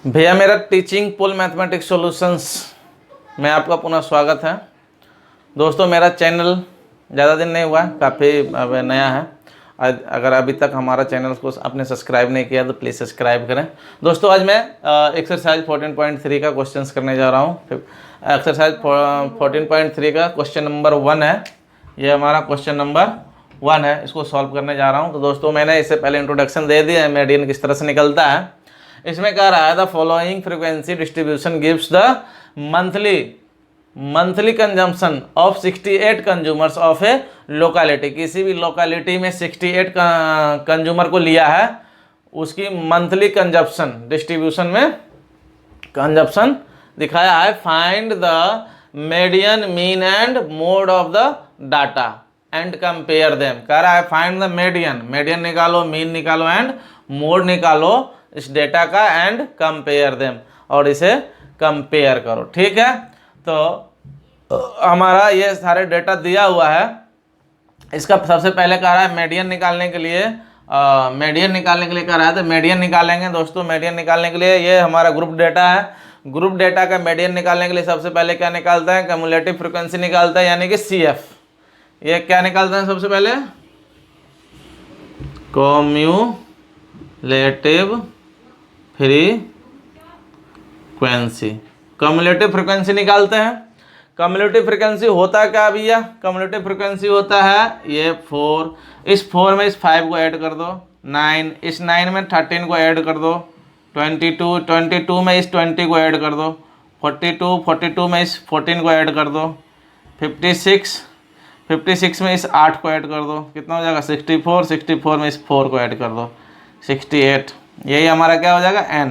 भैया मेरा टीचिंग पुल mathematics solutions में आपका पुनः स्वागत है। दोस्तों मेरा चैनल ज़्यादा दिन नहीं हुआ है, काफ़ी नया है। अगर अभी तक हमारा चैनल को आपने सब्सक्राइब नहीं किया तो प्लीज़ सब्सक्राइब करें। दोस्तों आज मैं एक्सरसाइज 14.3 का क्वेश्चंस करने जा रहा हूँ। एक्सरसाइज 14.3 का क्वेश्चन नंबर 1 है। ये हमारा क्वेश्चन नंबर 1 है, इसको सॉल्व करने जा रहा हूँ। तो दोस्तों मैंने इससे पहले इंट्रोडक्शन दे दिया है, मेडियन किस तरह से निकलता है। इसमें कह रहा है the following frequency distribution gives the monthly consumption of 68 consumers of A locality. किसी भी लोकेलिटी में 68 कंज्यूमर को लिया है, उसकी मंथली कंजप्शन डिस्ट्रीब्यूशन में कंजप्शन दिखाया है। Find the median mean and mode of the data and compare them. कह रहा है फाइंड द मीडियन निकालो, मीन निकालो एंड मोड निकालो इस डेटा का एंड कंपेयर देम, और इसे कंपेयर करो। ठीक है, तो हमारा ये सारे डेटा दिया हुआ है। इसका सबसे पहले कह रहा है मीडियन निकालने के लिए कह रहा है। तो मीडियन निकालेंगे दोस्तों। मीडियन निकालने के लिए ये हमारा ग्रुप डेटा है। ग्रुप डेटा का मीडियन निकालने के लिए सबसे पहले क्या निकालता है, क्यूमुलेटिव फ्रीक्वेंसी निकालता है, यानी कि CF। ये क्या निकालता है सबसे पहले, क्यूमुलेटिव फ्रीक्वेंसी। क्यूमुलेटिव फ्रीक्वेंसी निकालते हैं। क्यूमुलेटिव फ्रीक्वेंसी होता क्या भैया, क्यूमुलेटिव फ्रीक्वेंसी होता है ये 4, इस 4 में इस 5 को ऐड कर दो, 9, इस 9 में 13 को ऐड कर दो, 22 में इस 20 को ऐड कर दो, 42 में इस 14 को ऐड कर दो, 56 में इस 8 को ऐड कर दो, कितना हो जाएगा 64 में इस 4 को ऐड कर दो, 68। यही हमारा क्या हो जाएगा n,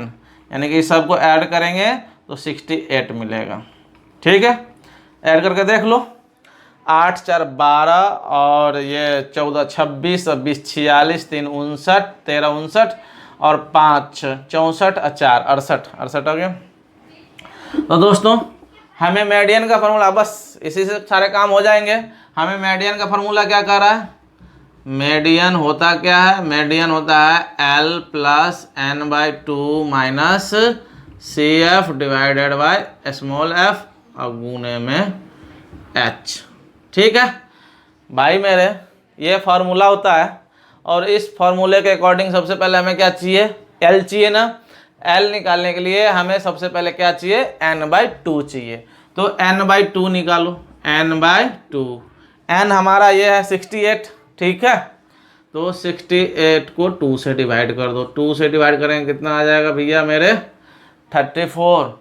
यानी कि इस सब को ऐड करेंगे तो 68 मिलेगा। ठीक है, ऐड करके देख लो। 8 4 12 और ये 14 26 और 20 46, 3 59, 13 59 और 5 64 और 4 68 हो गया। तो दोस्तों हमें मीडियन का फार्मूला, बस इसी से सारे काम हो जाएंगे। हमें मीडियन का फार्मूला क्या कह रहा है, मीडियन होता क्या है, मीडियन होता है L plus n/2 minus CF divided by small f और गुने में h। ठीक है भाई मेरे, ये फार्मूला होता है। और इस फार्मूले के अकॉर्डिंग सबसे पहले हमें क्या चाहिए, L चाहिए ना। L निकालने के लिए हमें सबसे पहले क्या चाहिए, n/2 चाहिए। तो n/2 निकालो, n/2। n हमारा ये है 68। ठीक है, तो 68 को 2 से डिवाइड कर दो। 2 से डिवाइड करेंगे कितना आ जाएगा भैया मेरे, 34।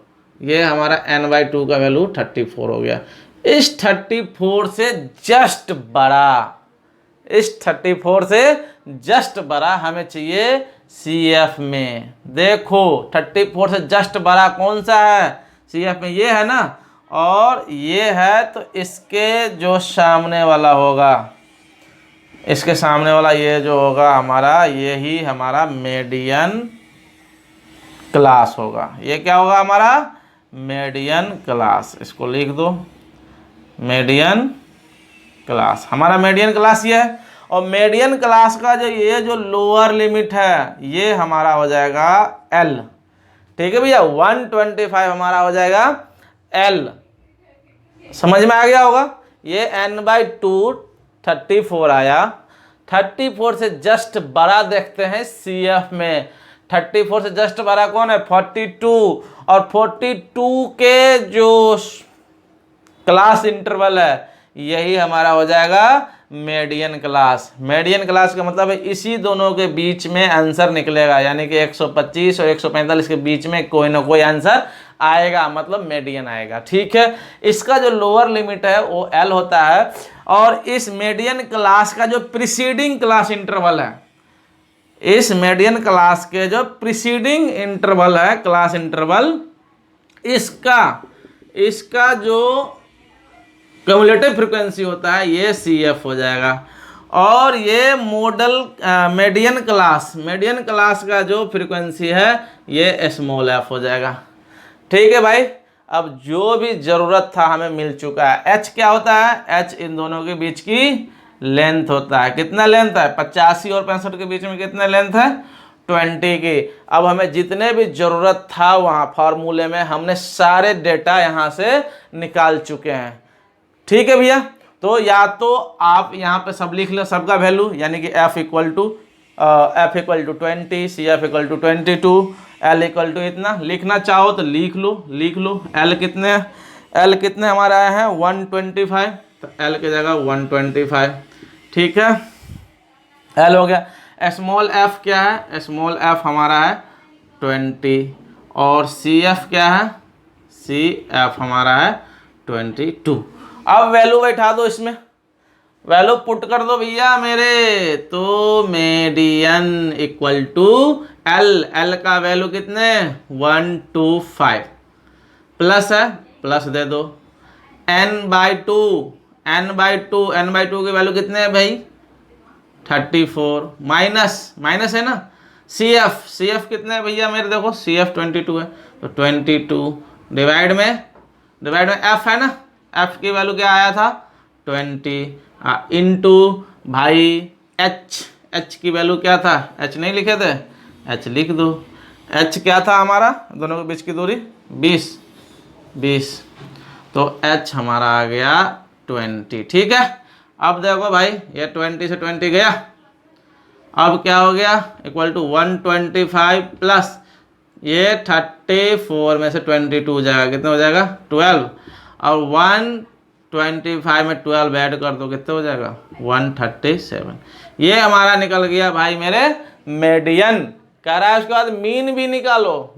ये हमारा n/2 का वैल्यू 34 हो गया। इस 34 से जस्ट बड़ा हमें चाहिए CF में। देखो 34 से जस्ट बड़ा कौन सा है CF में, ये है ना, और ये है। तो इसके जो सामने वाला होगा, इसके सामने वाला ये जो होगा हमारा, यही हमारा मीडियन क्लास होगा। ये क्या होगा हमारा, मीडियन क्लास। इसको लिख दो, मीडियन क्लास। हमारा मीडियन क्लास ये है। और मीडियन क्लास का ये जो लोअर लिमिट है, ये हमारा हो जाएगा L। ठीक है भैया, 125 हमारा हो जाएगा L। समझ में आ गया होगा। ये n/2 34 आया। 34 से जस्ट बड़ा देखते हैं CF में। 34 से जस्ट बड़ा कौन है, 42। और 42 के जो क्लास इंटरवल है, यही हमारा हो जाएगा मीडियन क्लास। मीडियन क्लास का मतलब है इसी दोनों के बीच में आंसर निकलेगा, यानी कि 125 और 145 के बीच में कोई ना कोई आंसर आएगा, मतलब मीडियन आएगा। ठीक है, इसका जो लोअर लिमिट है वो L होता है। और इस मीडियन क्लास का जो प्रीसीडिंग क्लास इंटरवल है, इस मीडियन क्लास के जो प्रीसीडिंग इंटरवल है, क्लास इंटरवल, इसका जो क्यूमुलेटिव फ्रीक्वेंसी होता है, ये CF हो जाएगा। और ये मीडियन क्लास का जो फ्रीक्वेंसी है, ये स्मॉल f हो जाएगा। ठीक है भाई, अब जो भी ज़रूरत था हमें मिल चुका है। h क्या होता है, h इन दोनों के बीच की लेंथ होता है। कितना लेंथ है, 85 और 65 के बीच में कितना लेंथ है, 20 की। अब हमें जितने भी ज़रूरत था वहाँ फार्मूले में हमने सारे डेटा यहाँ से निकाल चुके हैं। ठीक है भैया, तो या तो आप यहाँ पे सब लिख लो, सबका वैल्यू, यानी कि F equal to 20, CF equal to 22, L equal to इतना। लिखना चाहो तो लिख लो। L कितने हमारे आए हैं 125, तो L की जगह 125। ठीक है, L हो गया। स्मॉल f क्या है, स्मॉल f हमारा है 20, और CF क्या है, CF हमारा है 22। अब वैल्यू बैठा दो, इसमें वैल्यू पुट कर दो भैया मेरे। तो मीडियन इक्वल टू L का वैल्यू कितने 125, प्लस है, प्लस दे दो, n/2 की वैल्यू कितने है भाई 34, माइनस है ना। CF कितने है भैया मेरे, देखो CF 22 है, तो 22 डिवाइड में F है ना, F की वैल्यू क्या आया था 20, इंटू भाई H की वैल्यू क्या था, H नहीं लिखे थे, H लिख दो। H क्या था हमारा, दोनों के बीच की दूरी 20, तो H हमारा आ गया 20। ठीक है, अब देखो भाई ये 20 से 20 गया, अब क्या हो गया इक्वल टू 125 प्लस ये 34 में से 22 जाएगा, कितना हो जाएगा 12, और 125 में 12 ऐड कर दो, कितना हो जाएगा 137। ये हमारा निकल गया भाई मेरे मीडियन। कह रहा है उसके बाद मीन भी निकालो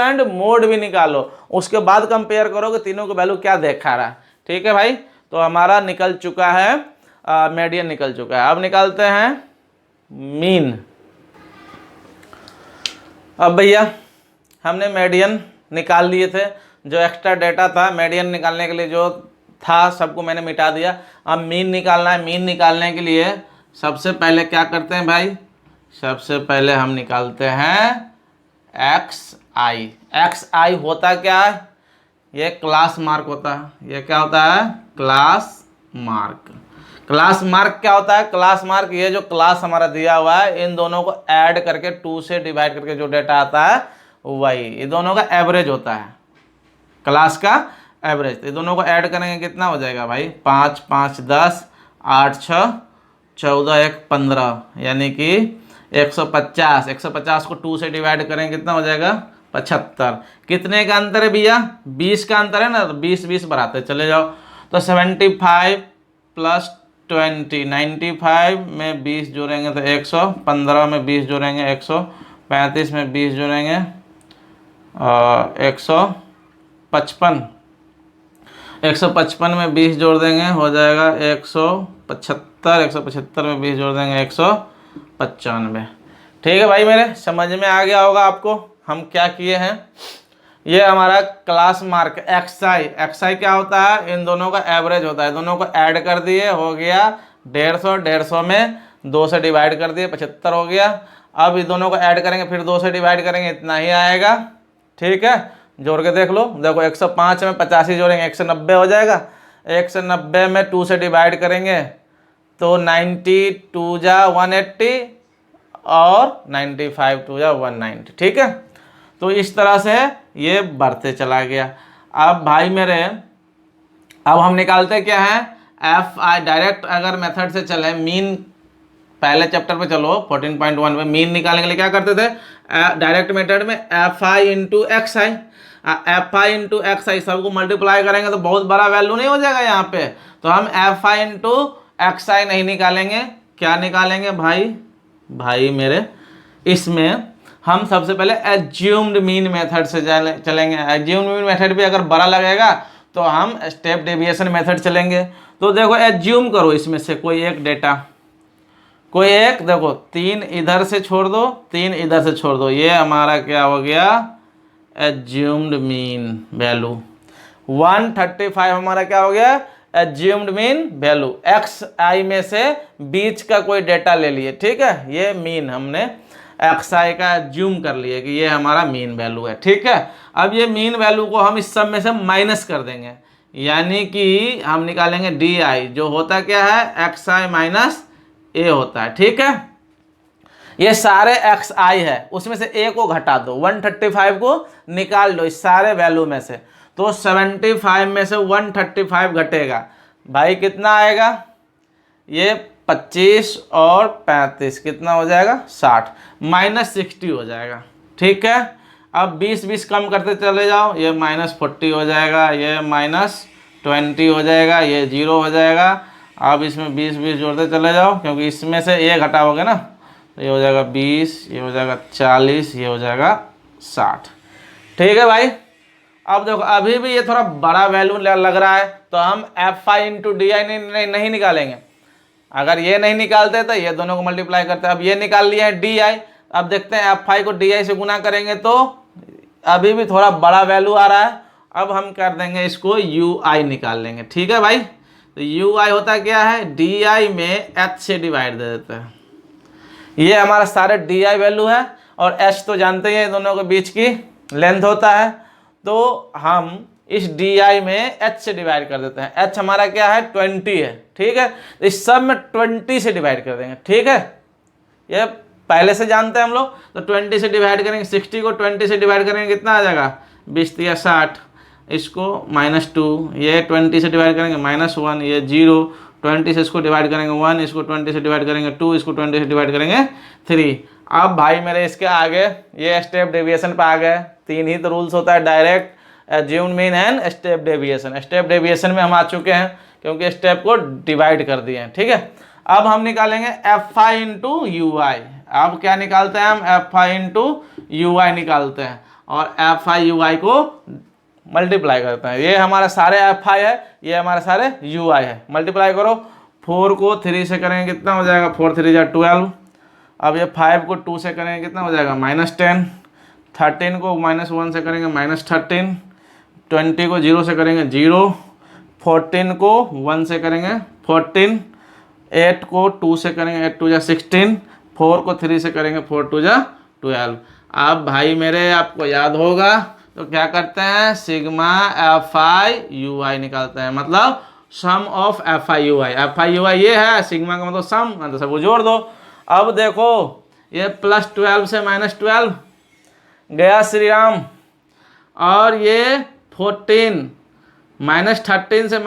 एंड मोड भी निकालो, उसके बाद कंपेयर करो कि तीनों की वैल्यू क्या देखा रहा है। ठीक है भाई, तो हमारा निकल चुका है मीडियन निकल चुका है। अब निकालते हैं मीन। अब भैया हमने मीडियन निकाल लिए थे, जो एक्स्ट्रा डेटा था मीडियन निकालने के लिए जो था सबको मैंने मिटा दिया। अब मीन निकालना है। मीन निकालने के लिए सबसे पहले क्या करते हैं भाई, सबसे पहले हम निकालते हैं XI होता क्या है, ये क्लास मार्क होता है। ये क्या होता है क्लास मार्क क्या होता है, क्लास मार्क ये जो क्लास हमारा दिया हुआ है इन दोनों को ऐड करके 2 से डिवाइड करके जो डेटा आता है वही, ये दोनों का एवरेज होता है, क्लास का एवरेज। ये दोनों को ऐड करेंगे कितना हो जाएगा भाई 5 5 10, 8 6 14 1 15, यानी कि 150 को 2 से डिवाइड करेंगे कितना हो जाएगा 75। कितने का अंतर है भैया 20 का अंतर है ना, तो 20 बढ़ाते चले जाओ। तो 75 प्लस 20, 95 में 20 जोड़ेंगे तो 100, 15 में 20 जोड़ेंगे 100, 35 में 20 जोड़ेंगे 155, 155 में 20 जोड़ देंगे हो जाएगा 175, 175 में 20 जोड़ देंगे 195। ठीक है भाई, मेरे समझ में आ गया होगा आपको हम क्या किए हैं। ये हमारा क्लास मार्क XI क्या होता है, इन दोनों का एवरेज होता है, दोनों को ऐड कर दिए हो गया 150 में 2 से डिवाइड कर दिए 75 हो गया। अब इस दोनों को ऐड करेंगे फिर 2 से डिवाइड करेंगे इतना ही आएगा। ठीक है, जोड़ के देख लो, देखो 105 में 85 जोड़ेंगे 190 हो जाएगा, 190 में 2 से डिवाइड करेंगे तो 92 जा 180 और 95 2 जा 190। ठीक है, तो इस तरह से ये बढ़ते चला गया। अब भाई मेरे अब हम निकालते क्या है FI, डायरेक्ट अगर मेथड से चले मीन, पहले चैप्टर पे चलो 14.1 में मीन निकालने के लिए क्या करते थे डायरेक्ट मेथड में FI into XI, FI into XI सबको मल्टीप्लाई करेंगे तो बहुत बड़ा वैल्यू नहीं हो जाएगा यहाँ पे, तो हम FI इंटू XI नहीं निकालेंगे, क्या निकालेंगे भाई मेरे, इसमें हम सबसे पहले एज्यूम्ड मीन मेथड से चलेंगे। एज्यूम्ड मीन मेथड भी अगर बड़ा लगेगा तो हम स्टेप डेविएशन मेथड चलेंगे। तो देखो एज्यूम करो इसमें से कोई एक डेटा, कोई एक, देखो 3 इधर से छोड़ दो 3 इधर से छोड़ दो, ये हमारा क्या हो गया एज्यूम्ड मीन वैल्यू। 135 हमारा क्या हो गया एज्यूम्ड मीन वैल्यू। XI में से बीच का कोई डेटा ले लिए, ठीक है, ये मीन हमने XI का एज्यूम कर लिए कि ये हमारा मीन वैल्यू है। ठीक है, अब ये मीन वैल्यू को हम इस सब में से माइनस कर देंगे, यानी कि हम निकालेंगे DI, जो होता क्या है XI माइनस A होता है। ठीक है, ये सारे एक्स आई है, उसमें से ए को घटा दो, 135 को निकाल लो इस सारे वैल्यू में से, तो 75 में से 135 घटेगा भाई, कितना आएगा? ये 25 और 35 कितना हो जाएगा? 60, -60 हो जाएगा। ठीक है, अब 20 कम करते चले जाओ, ये -40 हो जाएगा, ये -20 हो जाएगा, ये 0 हो जाएगा। अब इसमें 20 जोड़ते चले जाओ, क्योंकि इसमें से ये घटाओगे ना, तो ये हो जाएगा 20, ये हो जाएगा 40, ये हो जाएगा 60। ठीक है भाई, अब देखो अभी भी ये थोड़ा बड़ा वैल्यू लग रहा है, तो हम F5 इंटू डी आई नहीं निकालेंगे। अगर ये नहीं निकालते तो ये दोनों को मल्टीप्लाई करते हैं। अब ये निकाल लिया है डी आई, अब देखते हैं F5 को डी आई से गुना करेंगे तो अभी भी थोड़ा बड़ा वैल्यू आ रहा है। अब हम कर देंगे इसको यू आई निकाल लेंगे। ठीक है भाई, तो यू आई होता क्या है? डी आई में एच से डिवाइड दे देते हैं। ये हमारा सारे डी आई वैल्यू है, और एच तो जानते ही हैं दोनों के बीच की लेंथ होता है, तो हम इस डी आई में एच से डिवाइड कर देते हैं। एच हमारा क्या है? 20 है। ठीक है, तो इस सब में 20 से डिवाइड कर देंगे। ठीक है, ये पहले से जानते हैं हम लोग, तो 20 से डिवाइड करेंगे, 60 को 20 से डिवाइड करेंगे, कितना आ जाएगा? 20 या 60, इसको -2, ये 20 से डिवाइड करेंगे -1, ये 0, 20 से इसको डिवाइड करेंगे 1, इसको 20 से डिवाइड करेंगे 2, इसको 20 से डिवाइड करेंगे 3। अब भाई मेरे इसके आगे ये स्टेप डेविएशन पे आ गए। 3 ही तो रूल्स होता है, direct, assumed mean and step deviation. Step deviation में हम आ चुके हैं, क्योंकि स्टेप को डिवाइड कर दिए हैं। ठीक है, अब हम निकालेंगे F5 इंटू यू आई। अब क्या निकालते हैं हम? F5 इंटू यू आई निकालते हैं, और F5 यू आई को मल्टीप्लाई करते हैं। ये हमारा सारे F5 है, ये हमारे सारे यू आई है। मल्टीप्लाई करो, 4 को 3 से करेंगे कितना हो जाएगा? 4 3 जा 12। अब ये 5 को 2 से करेंगे कितना हो जाएगा? -10। 13 को -1 से करेंगे -13। 20 को 0 से करेंगे 0। 14 को 1 से करेंगे 14। 8 को 2 से करेंगे 8 2 जा 16। 4 को 3 से करेंगे 4 2 जा 12। अब भाई मेरे आपको याद होगा, तो क्या करते हैं? सिग्मा F5 यू आई निकालते हैं, मतलब sum of F5 u i. F5 u i ये है, सिग्मा का मतलब सम, तो सबको जोड़ दो। अब देखो ये +12 से -12 गया श्री राम, और ये 14 -13 से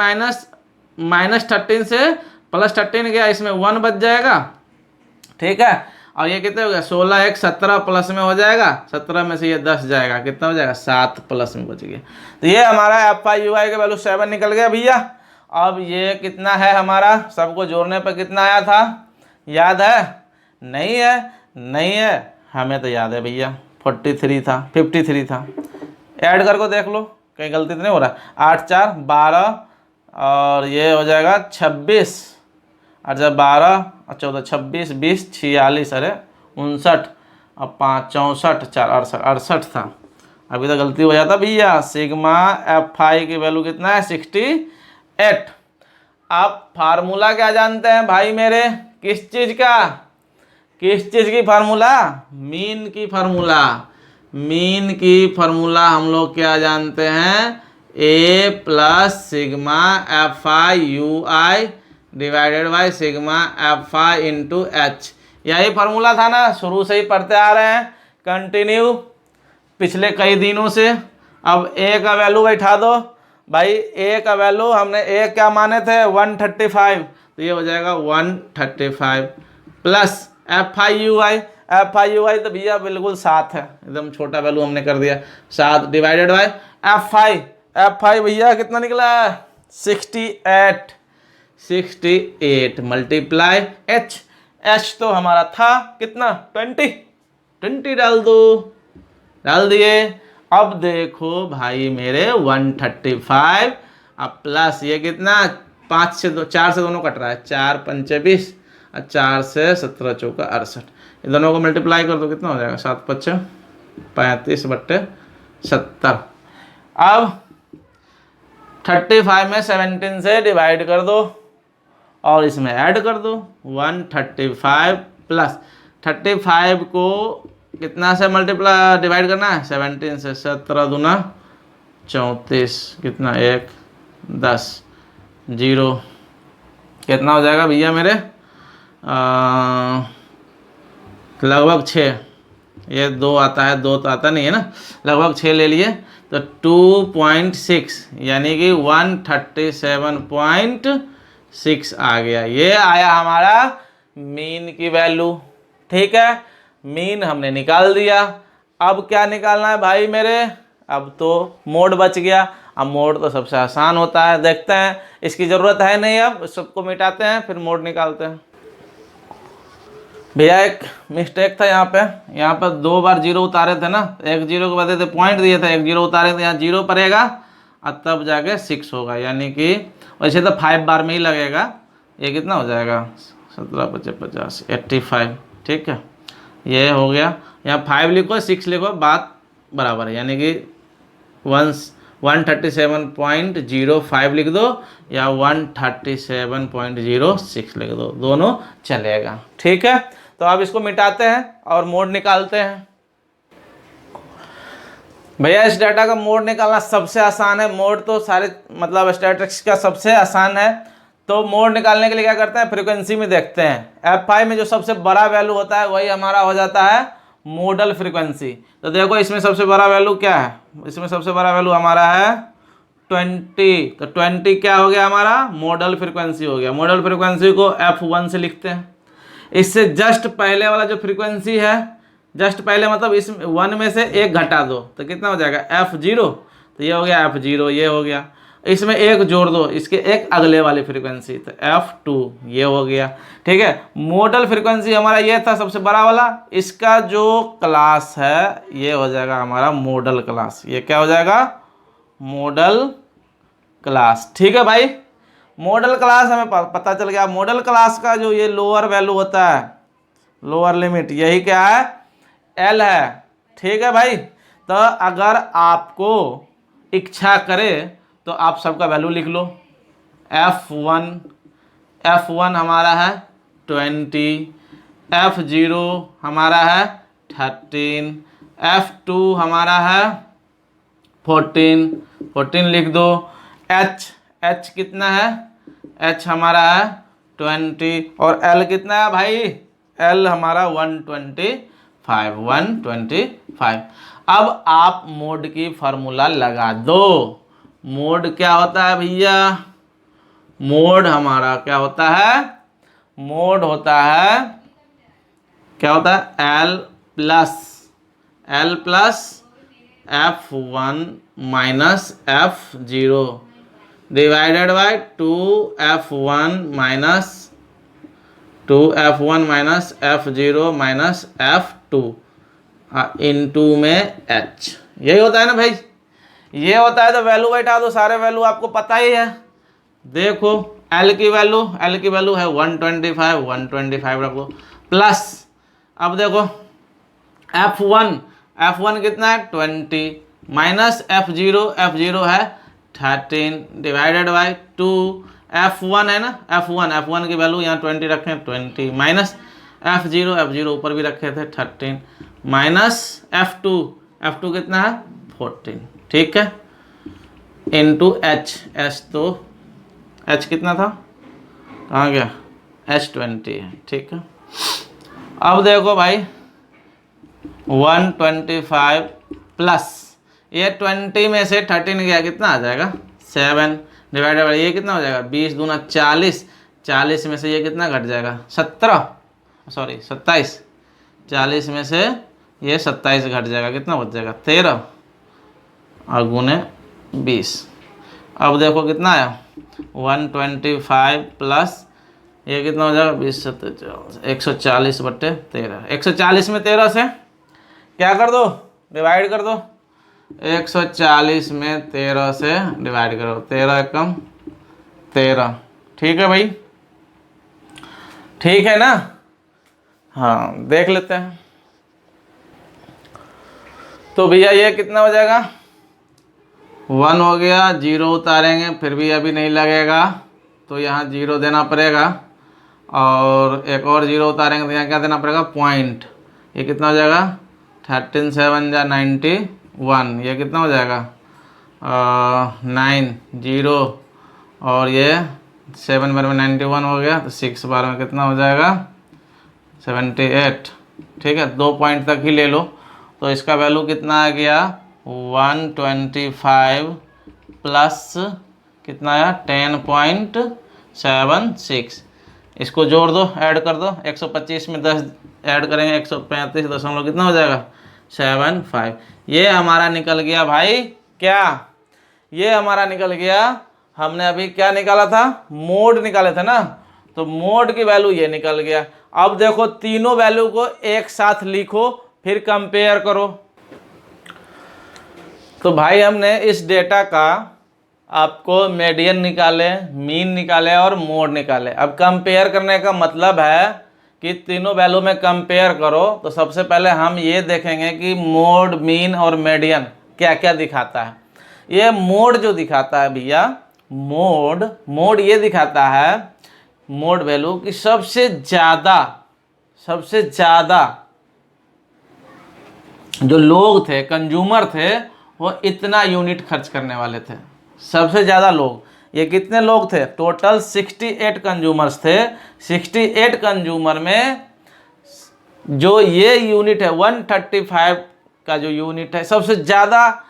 -13 से +13 गया, इसमें 1 बच जाएगा। ठीक है, और ये कितने हो गया? 16 1 17 प्लस में हो जाएगा, 17 में से ये 10 जाएगा, कितना हो जाएगा? 7 प्लस में बच गया। तो ये हमारा F5 यू आई का वैल्यू 7 निकल गया भैया। अब ये कितना है हमारा? सबको जोड़ने पर कितना आया था? याद है? नहीं है? नहीं है, हमें तो याद है भैया, 53 था, 53 था। ऐड करके देख लो, कहीं गलती तो नहीं हो रहा। 8 4 12, और ये हो जाएगा 26, 8 12 और 14 26 20 46, अरे 59 और 5 64 4 68 था। अभी तो गलती हो जाता भैया। सिग्मा F5 की वैल्यू कितना है? 68। आप फार्मूला क्या जानते हैं भाई मेरे? किस चीज़ का? किस चीज़ की फार्मूला? मीन की फार्मूला। मीन की फार्मूला हम लोग क्या जानते हैं? A plus sigma F5 u I divided by sigma F5 into H. यही फार्मूला था ना, शुरू से ही पढ़ते आ रहे हैं, कंटिन्यू पिछले कई दिनों से। अब A का वैल्यू बैठा दो भाई। A का वैल्यू हमने A क्या माने थे? 135, तो ये हो जाएगा 135 plus F5 u i. F5 u i तो भैया बिल्कुल 7 है, एकदम छोटा वैल्यू हमने कर दिया, 7 डिवाइडेड बाई F5। F5 भैया कितना निकला? 68 मल्टीप्लाई H तो हमारा था कितना? 20 डाल दो, डाल दिए। अब देखो भाई मेरे 135, अब प्लस ये कितना? 4 से दोनों कट रहा है, 4 5 20 और 4 से 17 चौका 68। ये दोनों को मल्टीप्लाई कर दो, कितना हो जाएगा? 7 5 35/70। अब 35 में 17 से डिवाइड कर दो, और इसमें ऐड कर दो। 135 प्लस 35 को कितना से मल्टीप्लाई डिवाइड करना है? 17 से। 17 दूना 34, कितना? 1 10 0, कितना हो जाएगा भैया मेरे? लगभग 6, ये 2 आता है, 2 तो आता नहीं है ना, लगभग 6 ले लिए तो 2.6 यानी कि 137.6 आ गया। ये आया हमारा मीन की वैल्यू। ठीक है, मीन हमने निकाल दिया। अब क्या निकालना है भाई मेरे, अब तो मोड बच गया। अब मोड तो सबसे आसान होता है, देखते हैं, इसकी ज़रूरत है नहीं, अब सबको मिटाते हैं फिर मोड निकालते हैं। भैया एक मिस्टेक था यहाँ पे 2 बार जीरो उतारे थे ना, एक जीरो के बाद थे पॉइंट दिए थे, एक जीरो उतारे थे, यहाँ जीरो पड़ेगा और तब जाके 6 होगा, यानी कि वैसे तो 5 बार में ही लगेगा। ये कितना हो जाएगा, 17 × 50 = 85। ठीक है, ये हो गया। यहाँ 5 लिखो 6 लिखो, बात बराबर है, यानी कि 137.05 लिख दो या 137.06 लिख दो, दोनों चलेगा। ठीक है, तो अब इसको मिटाते हैं और मोड निकालते हैं। भैया इस डाटा का मोड निकालना सबसे आसान है। मोड तो सारे मतलब स्टैटिस्टिक्स का सबसे आसान है। तो मोड निकालने के लिए क्या करते हैं, फ्रीक्वेंसी में देखते हैं। F5 में जो सबसे बड़ा वैल्यू होता है वही हमारा हो जाता है मोडल फ्रीक्वेंसी। तो देखो इसमें सबसे बड़ा वैल्यू क्या है, इसमें सबसे बड़ा वैल्यू हमारा है 20। तो 20 क्या हो गया हमारा, मोडल फ्रीक्वेंसी हो गया। मोडल फ्रीक्वेंसी को F1 से लिखते हैं। इससे जस्ट पहले वाला जो फ्रीक्वेंसी है, जस्ट पहले मतलब इस 1 में से 1 घटा दो तो कितना हो जाएगा, F0। तो ये हो गया F0, ये हो गया। इसमें 1 जोड़ दो, इसके एक अगले वाली फ्रीक्वेंसी, तो F2 ये हो गया। ठीक है, मोडल फ्रीक्वेंसी हमारा ये था सबसे बड़ा वाला। इसका जो क्लास है ये हो जाएगा हमारा मोडल क्लास। ये क्या हो जाएगा, मोडल क्लास। ठीक है भाई, मॉडल क्लास हमें पता चल गया। मॉडल क्लास का जो ये लोअर वैल्यू होता है, लोअर लिमिट, यही क्या है, एल है। ठीक है भाई, तो अगर आपको इच्छा करे तो आप सबका वैल्यू लिख लो। F1 हमारा है 20, F0 हमारा है 13, F2 हमारा है 14 लिख दो। H कितना है, H हमारा है 20 और L कितना है भाई, L हमारा 125। अब आप मोड की फार्मूला लगा दो। मोड क्या होता है भैया, मोड हमारा क्या होता है, मोड होता है, क्या होता है, L plus F1 minus F0 divided by 2F1 minus F0 minus F2 into में H। यही होता है ना भाई, ये होता है। तो वैल्यू बैठा दो, सारे वैल्यू आपको पता ही है। देखो L की वैल्यू है 125 रखो प्लस, अब देखो F1 कितना है 20 माइनस F0 है 13 डिवाइडेड बाय 2 F1 है ना, F1 की वैल्यू यहाँ 20 रखे, 20 माइनस F0 ऊपर भी रखे थे 13 माइनस F2 कितना है 14। ठीक है, इनटू H तो H कितना था, कहाँ गया, H20 है। ठीक है, अब देखो भाई 125 प्लस ये 20 में से 13 गया, कितना आ जाएगा 7 डिवाइडेड बाई ये कितना हो जाएगा 20 दूना 40 में से ये कितना घट जाएगा 27। 40 में से ये 27 घट जाएगा, कितना बच जाएगा 13 और गुने 20। अब देखो कितना आया 125 प्लस ये कितना हो जाएगा 20 140/13। 140 में 13 से क्या कर दो, डिवाइड कर दो। 140 में 13 से डिवाइड करो, 13 एकम 13। ठीक है भाई, ठीक है ना। हाँ देख लेते हैं। तो भैया ये कितना हो जाएगा 1 हो गया, 0 उतारेंगे फिर भी अभी नहीं लगेगा तो यहाँ 0 देना पड़ेगा, और एक और 0 उतारेंगे तो यहाँ क्या देना पड़ेगा पॉइंट। ये कितना हो जाएगा 13 7 जा 91, ये कितना हो जाएगा 9 0 और ये 7 बार में 91 हो गया, तो 6 बार में कितना हो जाएगा 78 ठीक है, 2 पॉइंट तक ही ले लो। तो इसका वैल्यू कितना आ गया 125 प्लस कितना आया 10.76। इसको जोड़ दो, ऐड कर दो, 125 में 10 ऐड करेंगे 135 दशमलव कितना हो जाएगा 75। ये हमारा निकल गया भाई क्या, ये हमारा निकल गया, हमने अभी क्या निकाला था मोड निकाले थे ना, तो मोड की वैल्यू ये निकल गया। अब देखो तीनों वैल्यू को एक साथ लिखो फिर कंपेयर करो। तो भाई हमने इस डेटा का आपको मीडियन निकाले, मीन निकाले और मोड निकाले। अब कंपेयर करने का मतलब है कि तीनों वैल्यू में कंपेयर करो। तो सबसे पहले हम ये देखेंगे कि मोड, मीन और मीडियन क्या क्या दिखाता है। ये मोड जो दिखाता है भैया, मोड ये दिखाता है, मोड वैल्यू कि सबसे ज़्यादा जो लोग थे, कंज्यूमर थे, वो इतना यूनिट खर्च करने वाले थे। सबसे ज़्यादा लोग, ये कितने लोग थे, टोटल 68 कंज्यूमर्स थे। 68 कंज्यूमर में जो ये यूनिट है 135 का जो यूनिट है, सबसे ज़्यादा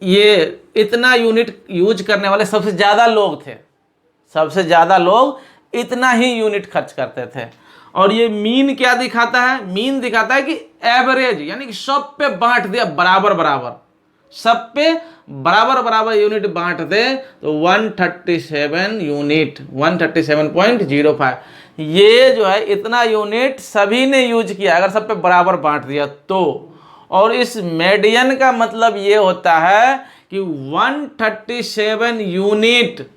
ये इतना यूनिट यूज करने वाले सबसे ज़्यादा लोग थे। सबसे ज़्यादा लोग इतना ही यूनिट खर्च करते थे। और ये मीन क्या दिखाता है, मीन दिखाता है कि एवरेज, यानी कि सब पे बांट दिया बराबर बराबर, सब पे बराबर बराबर यूनिट बांट दे तो 137 यूनिट, 137.05, ये जो है इतना यूनिट सभी ने यूज किया अगर सब पे बराबर बांट दिया तो। और इस मीडियन का मतलब ये होता है कि 137 यूनिट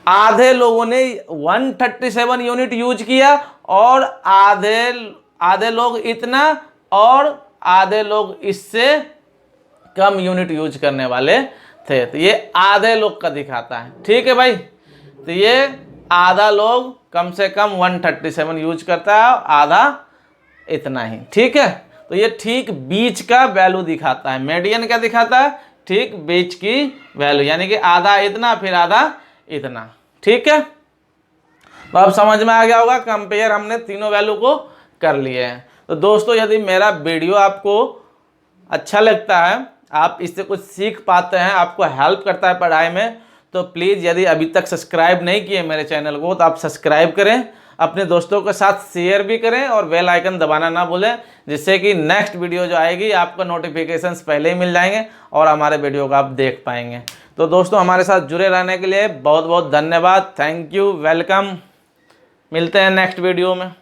आधे लोगों ने 137 यूनिट यूज किया और आधे लोग इतना और आधे लोग इससे कम यूनिट यूज करने वाले थे। तो ये आधे लोग का दिखाता है, ठीक है भाई। तो ये आधा लोग कम से कम 137 यूज करता है, आधा इतना ही, ठीक है। तो ये ठीक बीच का वैल्यू दिखाता है। मीडियन क्या दिखाता है, ठीक बीच की वैल्यू, यानी कि आधा इतना फिर आधा इतना, ठीक है। तो अब समझ में आ गया होगा, कंपेयर हमने तीनों वैल्यू को कर लिए हैं। तो दोस्तों यदि मेरा वीडियो आपको अच्छा लगता है, आप इससे कुछ सीख पाते हैं, आपको हेल्प करता है पढ़ाई में, तो प्लीज़ यदि अभी तक सब्सक्राइब नहीं किए मेरे चैनल को तो आप सब्सक्राइब करें, अपने दोस्तों के साथ शेयर भी करें और बेल आइकन दबाना ना भूलें, जिससे कि नेक्स्ट वीडियो जो आएगी आपको नोटिफिकेशंस पहले ही मिल जाएंगे और हमारे वीडियो को आप देख पाएंगे। तो दोस्तों हमारे साथ जुड़े रहने के लिए बहुत बहुत धन्यवाद, थैंक यू, वेलकम। मिलते हैं नेक्स्ट वीडियो में।